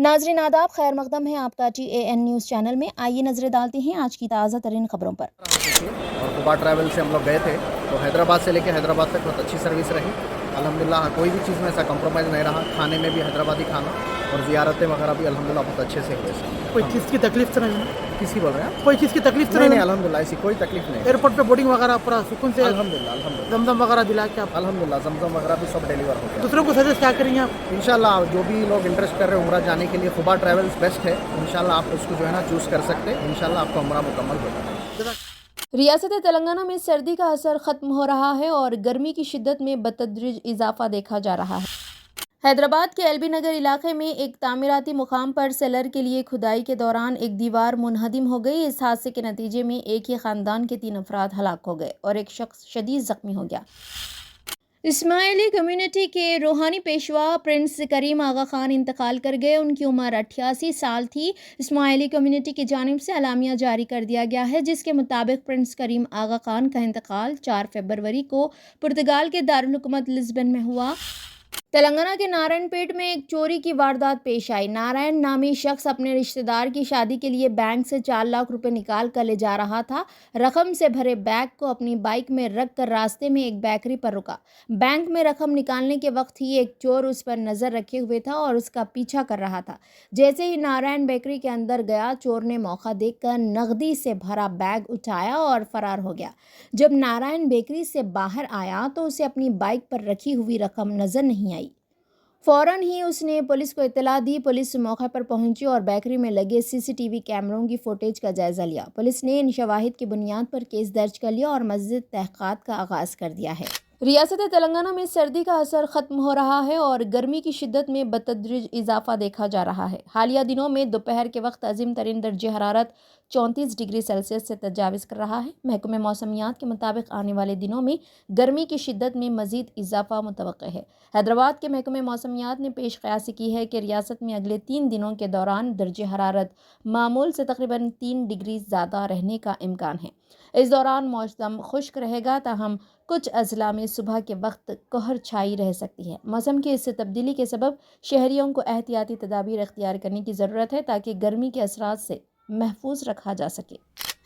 नाजरीन आदाब, खैर मकदम है आपका TAN न्यूज़ चैनल में। आइए नजरें डालते हैं आज की ताज़ा तरीन खबरों पर। और खुबा ट्रैवल से हम लोग गए थे तो हैदराबाद से लेके हैदराबाद तक बहुत अच्छी सर्विस रही अल्हम्दुलिल्लाह। कोई भी चीज़ में ऐसा कंप्रोमाइज़ नहीं रहा। खाने में भी हैदराबादी खाना और ज़ियारतें वगैरह भी अल्हम्दुलिल्लाह बहुत अच्छे से हुए। कोई चीज़ की तकलीफ तो नहीं? किसी बोल रहे हैं? कोई चीज़ की तकलीफ तो नहीं? अल्हम्दुलिल्लाह ऐसी कोई तकलीफ नहीं। एयरपोर्ट पे बोर्डिंग वगैरह पूरा सुकून से अल्हम्दुलिल्लाह जमजम वगैरह दिला के आप अल्हम्दुलिल्लाह जमजम वगैरह भी सब डिलीवर हो गया। दूसरों को सजेस्ट क्या करेंगे आप? इंशाल्लाह जो भी लोग इंटरेस्ट कर रहे हैं उम्रा जाने के लिए खुबा ट्रैवल्स बेस्ट है। इंशाल्लाह आप उसको जो है ना चूज़ कर सकते हैं। इंशाल्लाह आपका उम्रा मुकम्मल होगा। रियासत तेलंगाना में सर्दी का असर खत्म हो रहा है और गर्मी की शिद्दत में बतदरीज इजाफा देखा जा रहा है। हैदराबाद के एलबी नगर इलाके में एक तामीराती मुकाम पर सेलर के लिए खुदाई के दौरान एक दीवार मुनहदिम हो गई। इस हादसे के नतीजे में एक ही खानदान के 3 अफराद हलाक हो गए और एक शख्स शदीद जख्मी हो गया। इस्माइली कम्युनिटी के रूहानी पेशवा प्रिंस करीम आगा खान इंतकाल कर गए। उनकी उम्र 88 साल थी। इस्माइली कम्युनिटी की जानिब से अलामिया जारी कर दिया गया है, जिसके मुताबिक प्रिंस करीम आगा खान का इंतकाल 4 फरवरी को पुर्तगाल के दारुल हुकूमत लिस्बन में हुआ। तेलंगाना के नारायणपेट में एक चोरी की वारदात पेश आई। नारायण नामी शख्स अपने रिश्तेदार की शादी के लिए बैंक से 4 लाख रुपए निकाल कर ले जा रहा था। रकम से भरे बैग को अपनी बाइक में रख कर रास्ते में एक बेकरी पर रुका। बैंक में रकम निकालने के वक्त ही एक चोर उस पर नजर रखे हुए था और उसका पीछा कर रहा था। जैसे ही नारायण बेकरी के अंदर गया, चोर ने मौका देखकर नकदी से भरा बैग उठाया और फरार हो गया। जब नारायण बेकरी से बाहर आया तो उसे अपनी बाइक पर रखी हुई रकम नजर नहीं आई। फौरन ही उसने पुलिस को इत्तला दी। पुलिस मौके पर पहुंची और बेकरी में लगे CCTV कैमरों की फुटेज का जायजा लिया। पुलिस ने इन शवाहिद की बुनियाद पर केस दर्ज कर लिया और मज़ीद तहक़ीक़ात का आगाज़ कर दिया है। रियासत तेलंगाना में सर्दी का असर ख़त्म हो रहा है और गर्मी की शिद्दत में बतदरीज इजाफा देखा जा रहा है। हालिया दिनों में दोपहर के वक्त अज़ीम तरीन दर्जे हरारत 34 डिग्री सेल्सियस से तजाविज़ कर रहा है। महकमे मौसमियात के मुताबिक आने वाले दिनों में गर्मी की शिद्दत में मज़ीद इजाफा मुतवक्के है। हैदराबाद के महकमे मौसमियात ने पेश क़यासी की है कि रियासत में अगले 3 दिनों के दौरान दर्जे हरारत मामूल से तकरीबन 3 डिग्री ज़्यादा रहने का इम्कान है। इस दौरान मौसम खुश्क रहेगा, ताहम कुछ अजला में सुबह के वक्त कोहर छाई रह सकती है। मौसम की इस तब्दीली के सबब शहरियों को एहतियाती तदाबीर इख्तियार करने की ज़रूरत है ताकि गर्मी के असरात से महफूज रखा जा सके।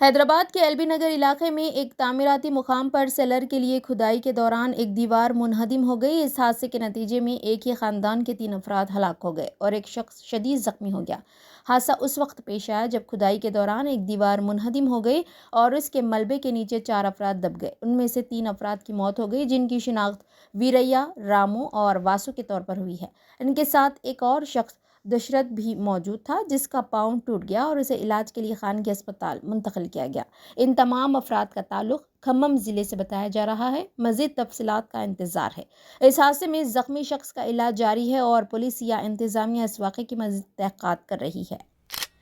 हैदराबाद के एलबी नगर इलाके में एक तामीराती मुकाम पर सेलर के लिए खुदाई के दौरान एक दीवार मुनहदिम हो गई। इस हादसे के नतीजे में एक ही खानदान के 3 अफराद हलाक हो गए और एक शख्स शदीद जख्मी हो गया। हादसा उस वक्त पेश आया जब खुदाई के दौरान एक दीवार मुनहदिम हो गई और इसके मलबे के नीचे 4 अफराद दब गए। उनमें से 3 अफराद की मौत हो गई, जिनकी शिनाख्त वीरैया, रामू और वासु के तौर पर हुई है। इनके साथ एक और शख्स दशरथ भी मौजूद था, जिसका पाँव टूट गया और उसे इलाज के लिए खानगी अस्पताल मुंतकिल किया गया। इन तमाम अफराद का ताल्लुक खम्मम ज़िले से बताया जा रहा है। मज़ीद तफसीलात का इंतज़ार है। इस हादसे में ज़ख्मी शख्स का इलाज जारी है और पुलिस या इंतज़ामिया इस वाक़े की मज़ीद तहक़ीक़ात कर रही है।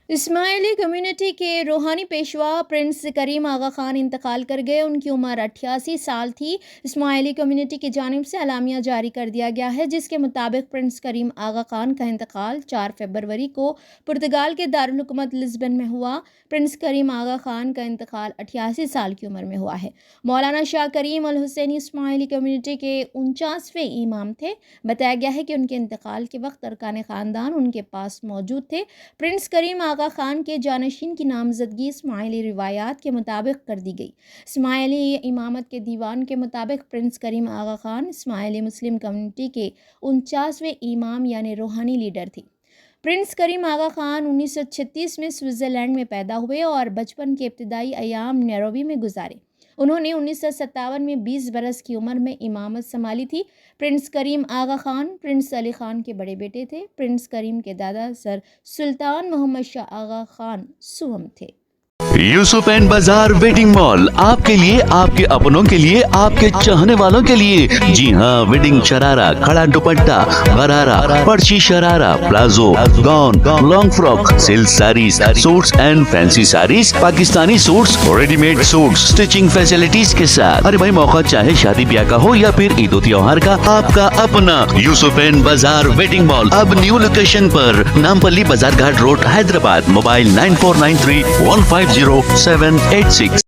इस्माइली कम्युनिटी के रूहानी पेशवा प्रिंस करीम आगा खान इंतकाल कर गए। उनकी उम्र 88 साल थी। इस्माइली कम्युनिटी की जानिब से अलामिया जारी कर दिया गया है, जिसके मुताबिक प्रिंस करीम आगा खान का इंतकाल 4 फरवरी को पुर्तगाल के दारुल हुकूमत लिस्बन में हुआ। प्रिंस करीम आगा खान का इंतकाल 88 साल की उम्र में हुआ है। मौलाना शाह करीम अल हुसैनी इस्माइली कम्युनिटी के 49वें इमाम थे। बताया गया है कि उनके इंतकाल के वक्त अरकान ख़ानदान उनके पास मौजूद थे। प्रिंस करीम आगा खान के जानशीन की नामजदगी इस्माइली रिवायात के मुताबिक कर दी गई। इस्माइली इमामत के दीवान के मुताबिक प्रिंस करीम आगा खान इस्माइली मुस्लिम कम्युनिटी के 49वें इमाम यानी रूहानी लीडर थी। प्रिंस करीम आगा खान 1936 में स्विट्ज़रलैंड में पैदा हुए और बचपन के इब्तिदाई अयाम नैरोबी में गुजारे। उन्होंने 1957 में 20 बरस की उम्र में इमामत संभाली थी। प्रिंस करीम आगा खान प्रिंस अली खान के बड़े बेटे थे। प्रिंस करीम के दादा सर सुल्तान मोहम्मद शाह आगा खान सुहम थे। यूसुफ एंड बाजार वेडिंग मॉल आपके लिए, आपके अपनों के लिए, आपके चाहने वालों के लिए। जी हाँ, वेडिंग शरारा, खड़ा दुपट्टा, गरारा, पर्ची sharara, palazzo, gown, long frock, silk saris, suits and fancy saris, Pakistani suits, readymade suits, stitching facilities के साथ। अरे भाई, मौका चाहे शादी ब्याह का हो या फिर ईद त्योहार का, आपका अपना यूसुफ एंड बाजार वेडिंग मॉल अब न्यू लोकेशन पर, नामपल्ली बाजार घाट रोड, हैदराबाद। मोबाइल 9493150786।